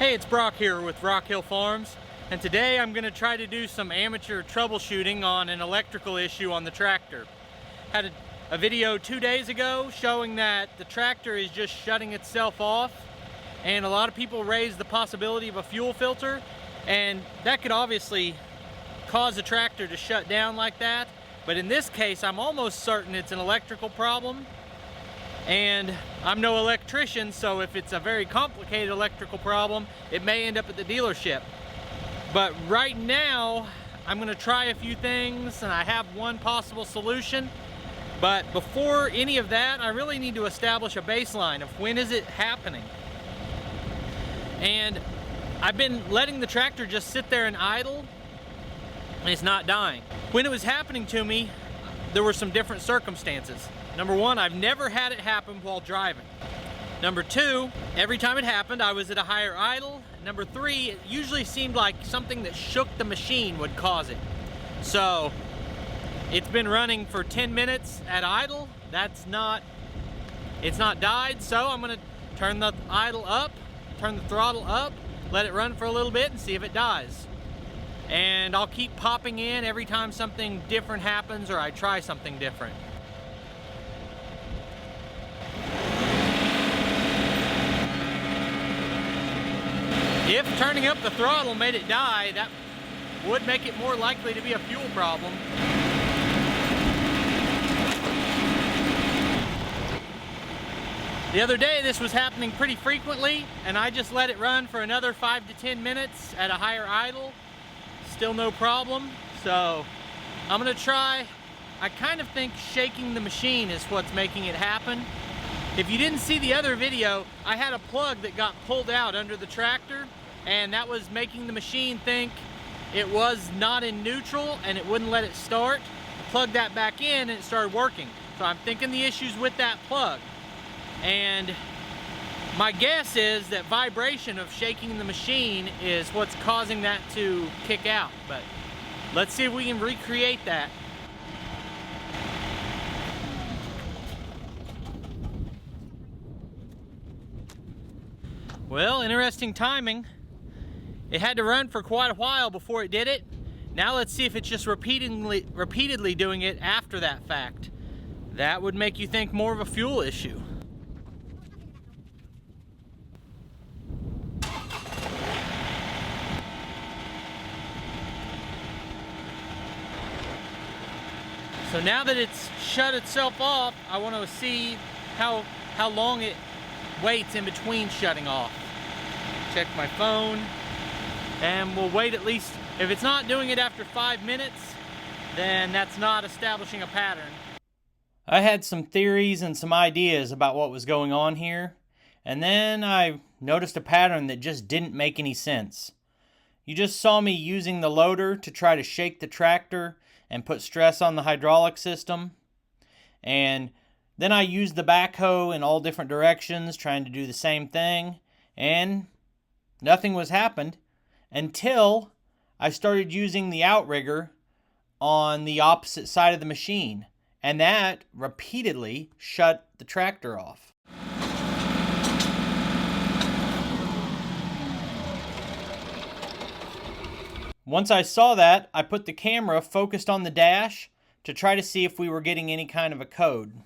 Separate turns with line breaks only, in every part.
Hey, it's Brock here with Rock Hill Farms, and today I'm going to try to do some amateur troubleshooting on an electrical issue on the tractor. Had a video 2 days ago showing that the tractor is just shutting itself off, and a lot of people raised the possibility of a fuel filter, and that could obviously cause the tractor to shut down like that. But in this case, I'm almost certain it's an electrical problem. And I'm no electrician, so if it's a very complicated electrical problem, it may end up at the dealership. But right now, I'm going to try a few things, and I have one possible solution. But before any of that, I really need to establish a baseline of when is it happening. And I've been letting the tractor just sit there and idle, and it's not dying. When it was happening to me, there were some different circumstances. Number one, I've never had it happen while driving. Number two, every time it happened, I was at a higher idle. Number three, it usually seemed like something that shook the machine would cause it. So, it's been running for 10 minutes at idle. It's not died, so I'm gonna turn the idle up, turn the throttle up, let it run for a little bit and see if it dies. And I'll keep popping in every time something different happens or I try something different. If turning up the throttle made it die, that would make it more likely to be a fuel problem. The other day this was happening pretty frequently, and I just let it run for another 5 to 10 minutes at a higher idle. Still no problem. So I'm gonna try, I kind of think shaking the machine is what's making it happen. If you didn't see the other video, I had a plug that got pulled out under the tractor, and that was making the machine think it was not in neutral and it wouldn't let it start. I plugged that back in and it started working. So I'm thinking the issue's with that plug. And my guess is that vibration of shaking the machine is what's causing that to kick out. But let's see if we can recreate that. Well, interesting timing. It had to run for quite a while before it did it. Now let's see if it's just repeatedly doing it after that fact. That would make you think more of a fuel issue. So now that it's shut itself off, I want to see how long it waits in between shutting off. Check my phone, and we'll wait at least, if it's not doing it after 5 minutes, then that's not establishing a pattern. I had some theories and some ideas about what was going on here, and then I noticed a pattern that just didn't make any sense. You just saw me using the loader to try to shake the tractor and put stress on the hydraulic system, and then I used the backhoe in all different directions trying to do the same thing, and nothing was happened until I started using the outrigger on the opposite side of the machine, and that repeatedly shut the tractor off. Once I saw that, I put the camera focused on the dash to try to see if we were getting any kind of a code.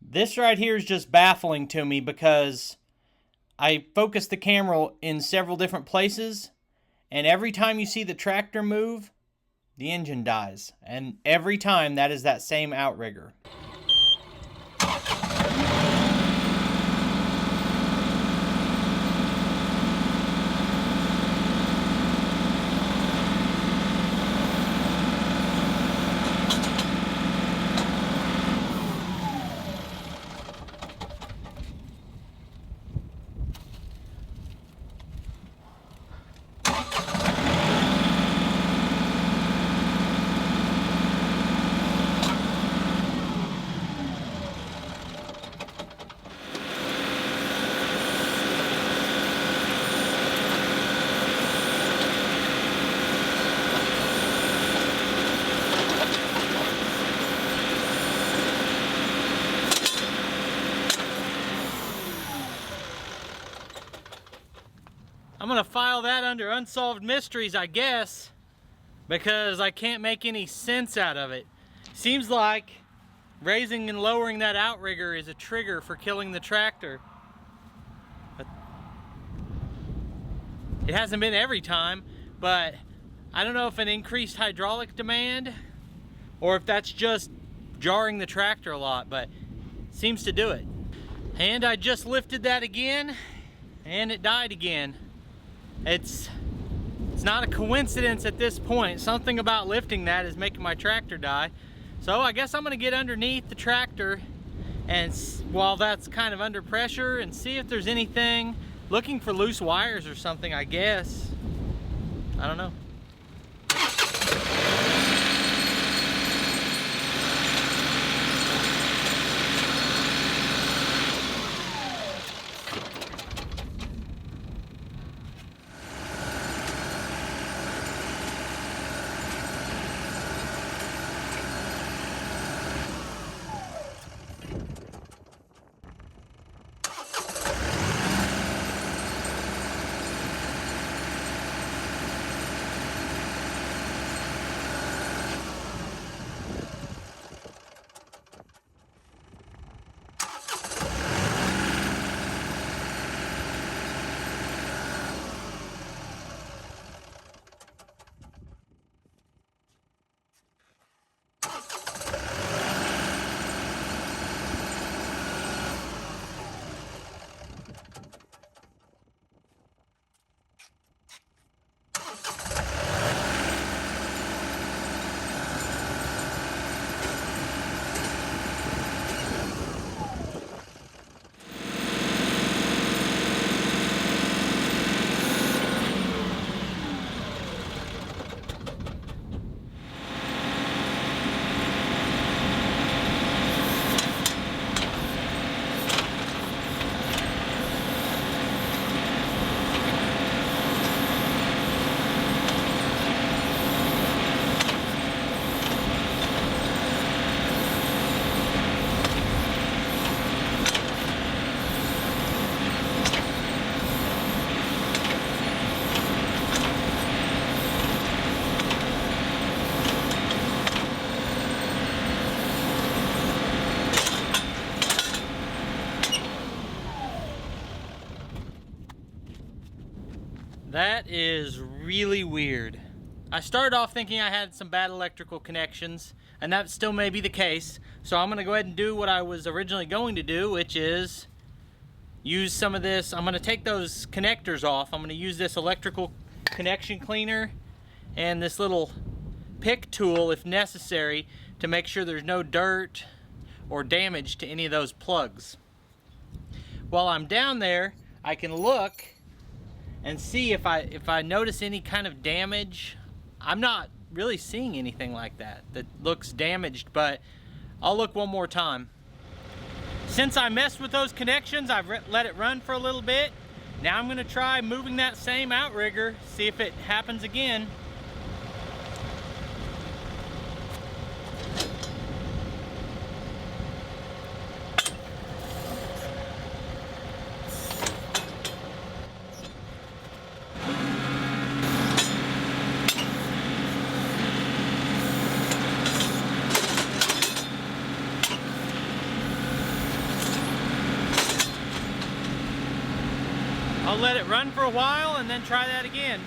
This right here is just baffling to me because I focused the camera in several different places, and every time you see the tractor move, the engine dies. And every time that is that same outrigger. I'm gonna file that under Unsolved Mysteries, I guess, because I can't make any sense out of it. Seems like raising and lowering that outrigger is a trigger for killing the tractor. But it hasn't been every time, but I don't know if an increased hydraulic demand or if that's just jarring the tractor a lot, but it seems to do it. And I just lifted that again and it died again. It's not a coincidence at this point. Something about lifting that is making my tractor die. So I guess I'm gonna get underneath the tractor and while that's kind of under pressure and see if there's anything, looking for loose wires or something, I guess. I don't know. That is really weird. I started off thinking I had some bad electrical connections, and that still may be the case. So I'm gonna go ahead and do what I was originally going to do, which is use some of this. I'm gonna take those connectors off. I'm gonna use this electrical connection cleaner and this little pick tool, if necessary, to make sure there's no dirt or damage to any of those plugs. While I'm down there, I can look and see if I notice any kind of damage. I'm not really seeing anything like that looks damaged, but I'll look one more time. Since I messed with those connections, I've let it run for a little bit. Now I'm gonna try moving that same outrigger, see if it happens again. I'll let it run for a while and then try that again.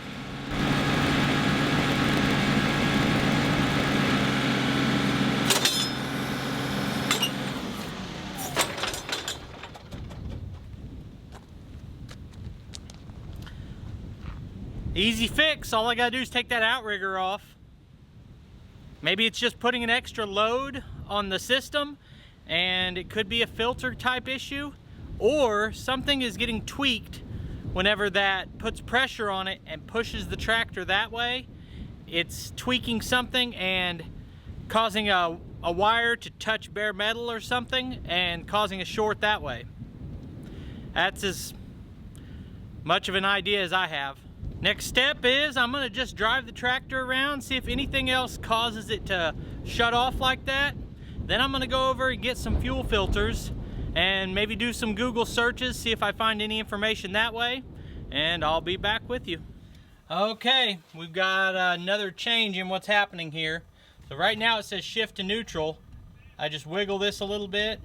Easy fix. All I gotta do is take that outrigger off. Maybe it's just putting an extra load on the system, and it could be a filter type issue, or something is getting tweaked whenever that puts pressure on it and pushes the tractor that way. It's tweaking something and causing a wire to touch bare metal or something and causing a short that way. That's as much of an idea as I have. Next step is I'm gonna just drive the tractor around, see if anything else causes it to shut off like that. Then I'm gonna go over and get some fuel filters and maybe do some Google searches, see if I find any information that way. and I'll be back with you. Okay, we've got another change in what's happening here. So right now it says shift to neutral. I just wiggle this a little bit.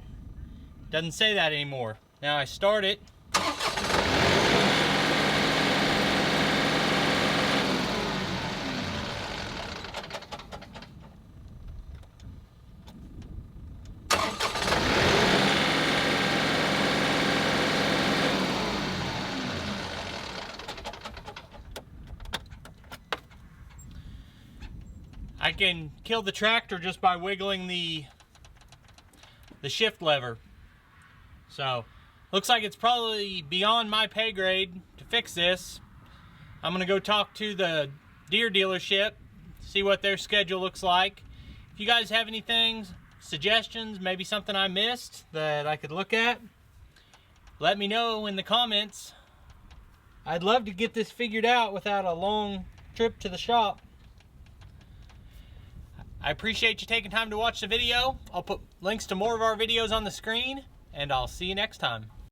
Doesn't say that anymore. Now I start it. I can kill the tractor just by wiggling the shift lever. So, looks like it's probably beyond my pay grade to fix this. I'm gonna go talk to the Deere dealership, see what their schedule looks like. If you guys have anything, suggestions, maybe something I missed that I could look at, let me know in the comments. I'd love to get this figured out without a long trip to the shop. I appreciate you taking time to watch the video. I'll put links to more of our videos on the screen, and I'll see you next time.